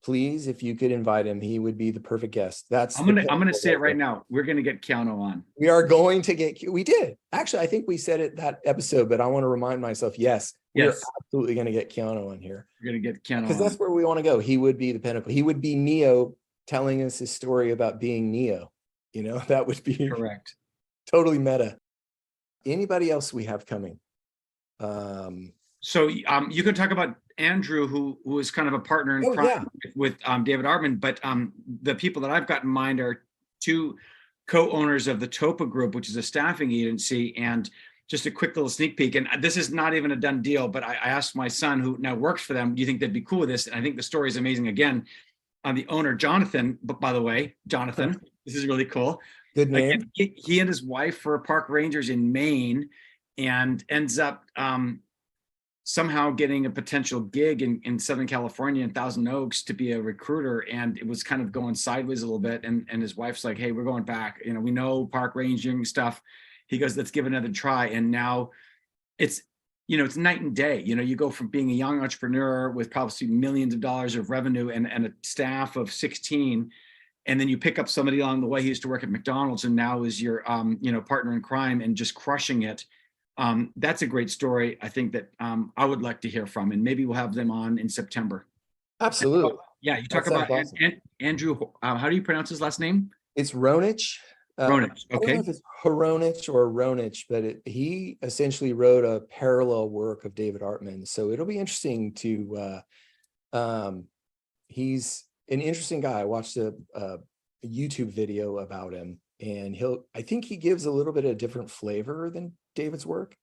please, if you could invite him, he would be the perfect guest.
I'm gonna say it right now. We're gonna get Keanu on.
We are going to get. We did actually. I think we said it that episode, but I want to remind myself. Yes, we're absolutely going to get Keanu on here.
We're gonna get Keanu
because that's where we want to go. He would be the pinnacle. He would be Neo, telling us his story about being Neo. You know, that would be
correct.
Totally meta. Anybody else we have coming?
So you could talk about Andrew, who is kind of a partner in crime with David Artman, but the people that I've got in mind are two co-owners of the Topa Group, which is a staffing agency. And just a quick little sneak peek, and this is not even a done deal, but I asked my son, who now works for them, do you think they'd be cool with this? And I think the story is amazing. Again, the owner, Jonathan, but by the way, Jonathan, this is really cool.
Good name.
He and his wife were park rangers in Maine, and ends up somehow getting a potential gig in Southern California in Thousand Oaks to be a recruiter. And it was kind of going sideways a little bit. And his wife's like, hey, we're going back. You know, we know park ranging stuff. He goes, let's give it another try. And now it's, you know, it's night and day. You know, you go from being a young entrepreneur with probably millions of dollars of revenue and a staff of 16, and then you pick up somebody along the way. He used to work at McDonald's and now is your, you know, partner in crime and just crushing it. That's a great story. I think that I would like to hear from, and maybe we'll have them on in September.
Absolutely.
Yeah. You talk about awesome. Andrew, how do you pronounce his last name?
It's Ronich.
Ronich. Okay.
I don't know if it's Horonich or Ronich, but he essentially wrote a parallel work of David Artman. So it'll be interesting to, he's an interesting guy. I watched a YouTube video about him, and I think he gives a little bit of different flavor than David's work,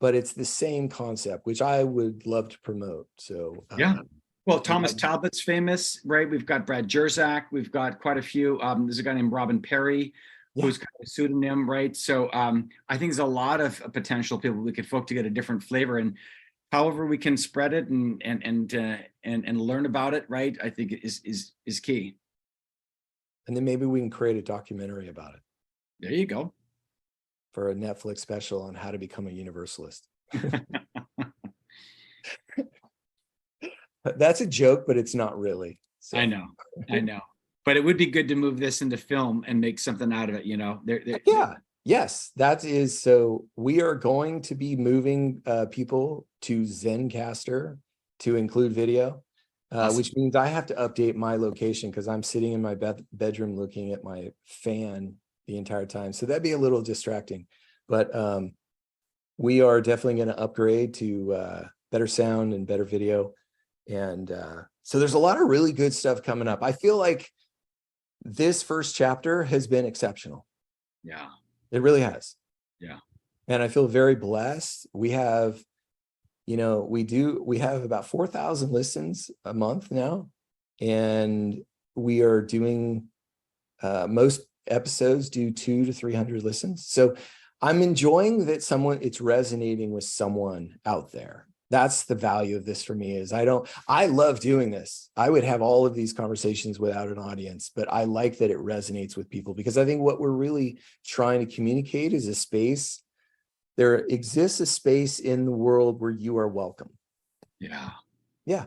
but it's the same concept, which I would love to promote. So
yeah. Well, Thomas Talbot's famous, right? We've got Brad Jerzak. We've got quite a few. There's a guy named Robin Perry, who's kind of a pseudonym, right? So I think there's a lot of potential people we could folk to get a different flavor, and however we can spread it and learn about it, right? I think is key.
And then maybe we can create a documentary about it.
There you go.
For a Netflix special on how to become a universalist. That's a joke, but it's not really. So.
I know. But it would be good to move this into film and make something out of it, you know?
Yes, that is. So we are going to be moving people to Zencastr to include video, awesome. Which means I have to update my location because I'm sitting in my bedroom looking at my fan the entire time. So that'd be a little distracting, but we are definitely going to upgrade to better sound and better video. And so there's a lot of really good stuff coming up. I feel like this first chapter has been exceptional.
Yeah,
it really has.
Yeah.
And I feel very blessed. We have, you know, we have about 4,000 listens a month now. And we are doing, most episodes do 200 to 300 listens. So I'm enjoying that it's resonating with someone out there. That's the value of this for me. Is I love doing this. I would have all of these conversations without an audience, but I like that it resonates with people, because I think what we're really trying to communicate is a space. There exists a space in the world where you are welcome.
Yeah.
Yeah.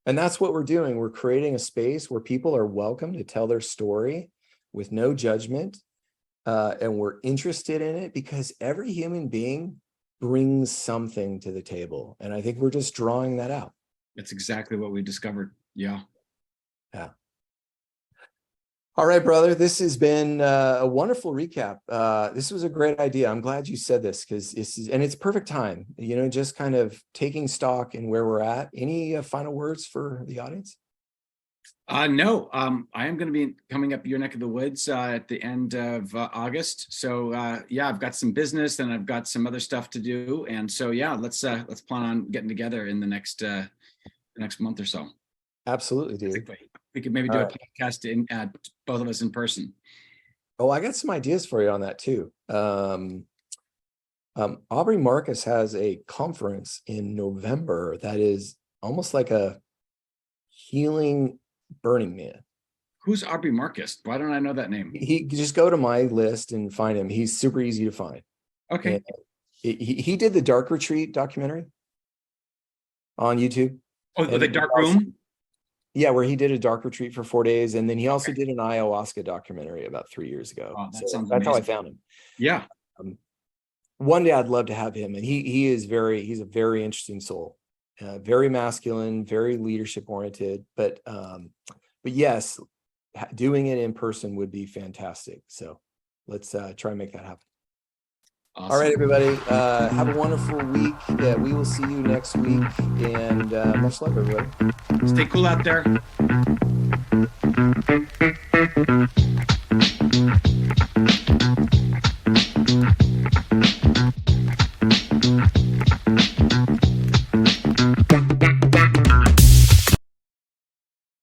And that's what we're doing. We're creating a space where people are welcome to tell their story with no judgment. And we're interested in it because every human being brings something to the table. And I think we're just drawing that out.
That's exactly what we discovered. Yeah.
Yeah. All right, brother. This has been a wonderful recap. This was a great idea. I'm glad you said this, because it's perfect time, just kind of taking stock in where we're at. Any final words for the audience?
No, I am going to be coming up your neck of the woods at the end of August. So yeah, I've got some business and I've got some other stuff to do. And so yeah, let's plan on getting together in the next month or so.
Absolutely, dude.
We could maybe do a podcast both of us in person.
Oh, I got some ideas for you on that too. Aubrey Marcus has a conference in November that is almost like a healing Burning Man.
Who's Aubrey Marcus? Why don't I know that name?
He just go to my list and find him. He's super easy to find.
Okay.
And he did the Dark Retreat documentary on YouTube.
Oh, the Dark Room?
Yeah, where he did a dark retreat for 4 days. And then he also did an ayahuasca documentary about 3 years ago.
Oh,
that's how I found him.
Yeah.
One day I'd love to have him. And he's a very interesting soul. Very masculine, very leadership oriented, but yes, doing it in person would be fantastic. So let's try and make that happen. Awesome. All right, everybody, have a wonderful week. We will see you next week, and much love, everybody.
Stay cool out there.